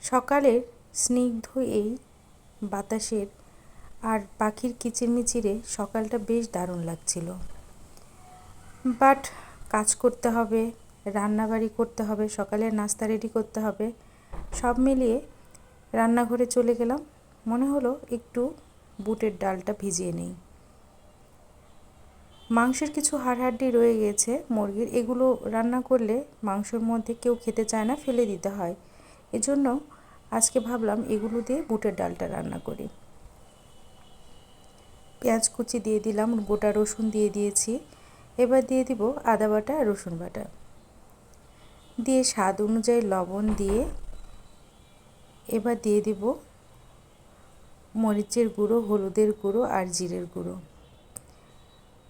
সকালের স্নিগ্ধ এই বাতাসের আর পাখির কিচিরমিচিরে সকালটা বেশ দারুণ লাগছিল। বাট কাজ করতে হবে, রান্নাবাড়ি করতে হবে, সকালের নাস্তা রেডি করতে হবে, সব মিলিয়ে রান্নাঘরে চলে গেলাম। মনে হলো একটু বুটের ডালটা ভিজিয়ে নেই। মাংসের কিছু হাড়হাড্ডি রয়ে গেছে মুরগির, এগুলো রান্না করলে মাংসের মধ্যে কেউ খেতে চায় না, ফেলে দিতে হয়। এজন্য আজকে ভাবলাম এগুলো দিয়ে বুটের ডালটা রান্না করি। পেঁয়াজ কুচি দিয়ে দিলাম, গোটা রসুন দিয়ে দিয়েছি। এবার দিয়ে দিব আদা বাটা আর রসুন বাটা, দিয়ে স্বাদ অনুযায়ী লবণ দিয়ে এবার দিয়ে দিব মরিচের গুঁড়ো, হলুদের গুঁড়ো আর জিরের গুঁড়ো।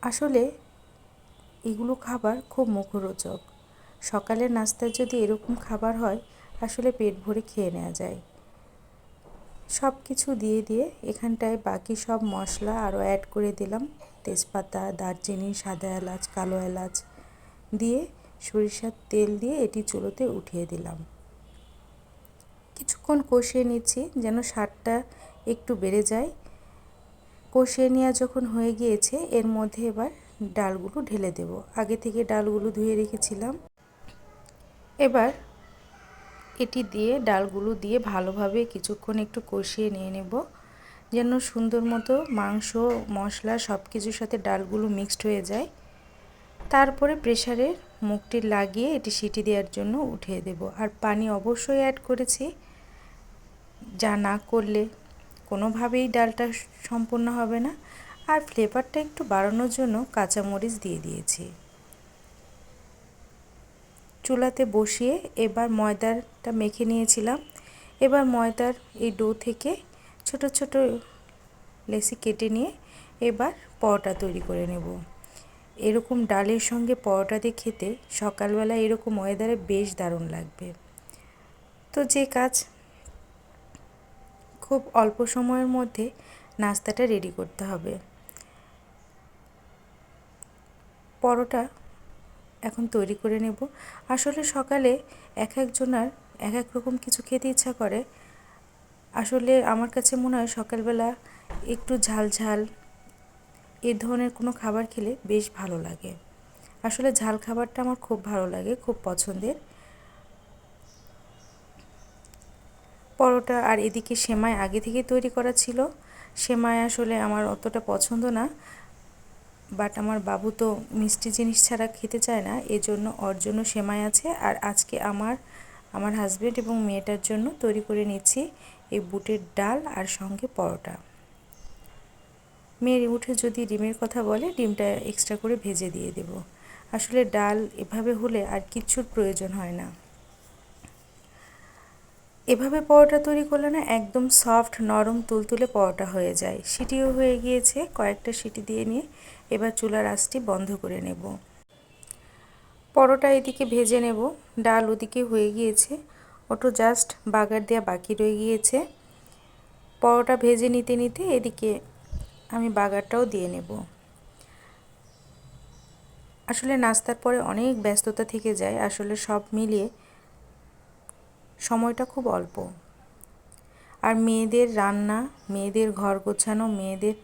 আসলে এগুলো খাবার খুব মুখরোচক। সকালের নাস্তায় যদি এরকম খাবার হয় আসলে পেট ভরে খেয়ে নেওয়া যায়। সব কিছু দিয়ে দিয়ে এখানটায় বাকি সব মশলা আরও অ্যাড করে দিলাম। তেজপাতা, দারচিনি, সাদা এলাচ, কালো এলাচ দিয়ে সরিষার তেল দিয়ে এটি চুলোতে উঠিয়ে দিলাম। কিছুক্ষণ কষিয়ে নিচ্ছি যেন স্বাদটা একটু বেড়ে যায়। কষিয়ে নেওয়া যখন হয়ে গিয়েছে এর মধ্যে এবার ডালগুলো ঢেলে দেব। আগে থেকে ডালগুলো ধুয়ে রেখেছিলাম। এবার এটি দিয়ে ডালগুলো দিয়ে ভালোভাবে কিছুক্ষণ একটু কষিয়ে নিয়ে নেব যেন সুন্দর মতো মাংস, মশলা সব কিছুর সাথে ডালগুলো মিক্সড হয়ে যায়। তারপরে প্রেসারের মুখটি লাগিয়ে এটি সিটি দেওয়ার জন্য উঠিয়ে দেব। আর পানি অবশ্যই অ্যাড করেছি, যা না করলে কোনোভাবেই ডালটা সম্পূর্ণ হবে না। আর ফ্লেভারটা একটু বাড়ানোর জন্য কাঁচামরিচ দিয়ে দিয়েছি। চুলাতে বসিয়ে এবার ময়দাটা মেখে নিয়েছিলাম। এবার ময়দার এই ডো থেকে ছোট ছোট লেচি কেটে নিয়ে এবার পরোটা তৈরি করে নেব। এরকম ডালের সঙ্গে পরোটা দিয়ে খেতে সকালবেলা এরকম ওয়েদারে বেশ দারুণ লাগবে। তো যে কাজ, খুব অল্প সময়ের মধ্যে নাস্তাটা রেডি করতে হবে। পরোটা এখন তৈরি করে নেব। আসলে সকালে এক একজনার এক এক রকম কিছু খেতে ইচ্ছা করে। আসলে আমার কাছে মনে হয় সকালবেলা একটু ঝাল ঝাল এই ধরনের কোনো খাবার খেলে বেশ ভালো লাগে। আসলে ঝাল খাবারটা আমার খুব ভালো লাগে, খুব পছন্দের। পরোটা আর এদিকে সেমাই আগে থেকে তৈরি করা ছিল। সেমাই আসলে আমার অতটা পছন্দ না, বাট আমার বাবু তো মিষ্টি জিনিস ছাড়া খেতে চায় না, এজন্য ওর জন্য সেমাই আছে। আর আজকে আমার হাজব্যান্ড এবং মেয়েটার জন্য তৈরি করে নিচ্ছি এই বুটের ডাল আর সঙ্গে পরোটা। মেয়ের উঠে যদি ডিমের কথা বলে ডিমটা এক্সট্রা করে ভেজে দিয়ে দেব। আসলে ডাল এভাবে হলে আর কিচ্ছুর প্রয়োজন হয় না। এভাবে পরোটা তৈরি করলে না একদম সফট, নরম, তুলতুলে পরোটা হয়ে যায়। সিটিও হয়ে গিয়েছে, কয়েকটা সিটি দিয়ে নিয়ে এবার চুলার আঁচটি বন্ধ করে নেব। পরোটা এদিকে ভেজে নেব, ডাল ওদিকে হয়ে গিয়েছে, ওটা জাস্ট বাগার দেওয়া বাকি রয়ে গিয়েছে। পরোটা ভেজে নিতে নিতে এদিকে আমি বাগারটাও দিয়ে নেব। আসলে নাস্তার পরে অনেক ব্যস্ততা থেকে যায়, আসলে সব মিলিয়ে সময়টা খুব অল্প। আর মেয়েদের রান্না, মেয়েদের ঘর গোছানো, মেয়েদের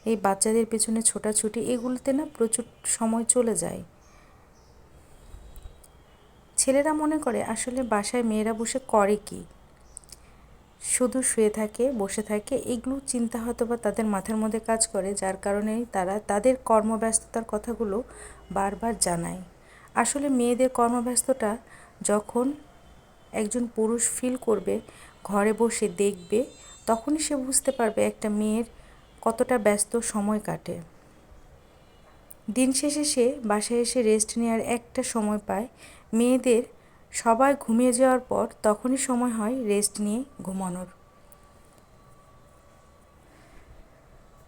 এই বাচ্চাদের পেছনে ছোটাছুটি, এগুলোতে না প্রচুর সময় চলে যায়। ছেলেরা মনে করে আসলে বাসায় মেয়েরা বসে করে কি, শুধু শুয়ে থাকে, বসে থাকে, এগুলো চিন্তা হয়তো বা তাদের মাথার মধ্যে কাজ করে, যার কারণেই তারা তাদের কর্মব্যস্ততার কথাগুলো বারবার জানায়। আসলে মেয়েদের কর্মব্যস্ততা যখন একজন পুরুষ ফিল করবে, ঘরে বসে দেখবে, তখনই সে বুঝতে পারবে একটা মেয়ের কতটা ব্যস্ত সময় কাটে। দিন শেষে সে বাসায় এসে রেস্ট নেওয়ার একটা সময় পায়। মেয়েদের সবাই ঘুমিয়ে যাওয়ার পর তখনই সময় হয় রেস্ট নিয়ে ঘুমানোর।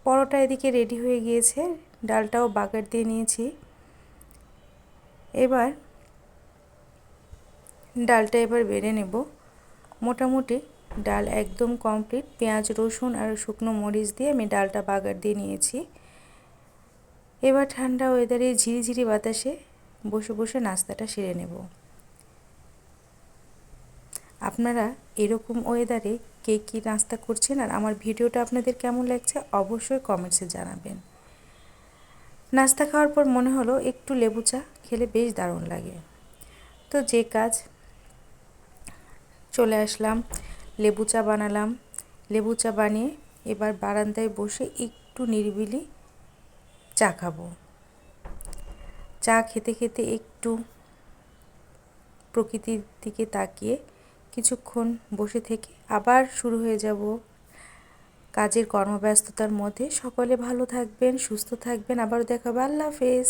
পরোটা এদিকে রেডি হয়ে গিয়েছে, ডালটাও বাগার দিয়ে নিয়েছি। এবার ডালটা বেড়ে নেব। মোটামুটি ডাল একদম কমপ্লিট। পেঁয়াজ, রসুন আর শুকনো মরিচ দিয়ে আমি ডালটা বাগার দিয়ে নিয়েছি। এবার ঠান্ডা ওয়েদারে ঝিরিঝিরি বাতাসে বসে বসে নাস্তাটা সেরে নেব। আপনারা এরকম ওয়েদারে কে কী নাস্তা করছেন আর আমার ভিডিওটা আপনাদের কেমন লাগছে অবশ্যই কমেন্টসে জানাবেন। নাস্তা খাওয়ার পর মনে হলো একটু লেবু চা খেলে বেশ দারুণ লাগে, তো যে কাজ চলে আসলাম, লেবু চা বানালাম। লেবু চা বানিয়ে এবার বারান্দায় বসে একটু নিরিবিলি চা খাবো। চা খেতে খেতে একটু প্রকৃতির দিকে তাকিয়ে কিছুক্ষণ বসে থেকে আবার শুরু হয়ে যাব কাজের কর্মব্যস্ততার মধ্যে। সকলে ভালো থাকবেন, সুস্থ থাকবেন, আবারও দেখা হবে। আল্লাহ হাফেজ।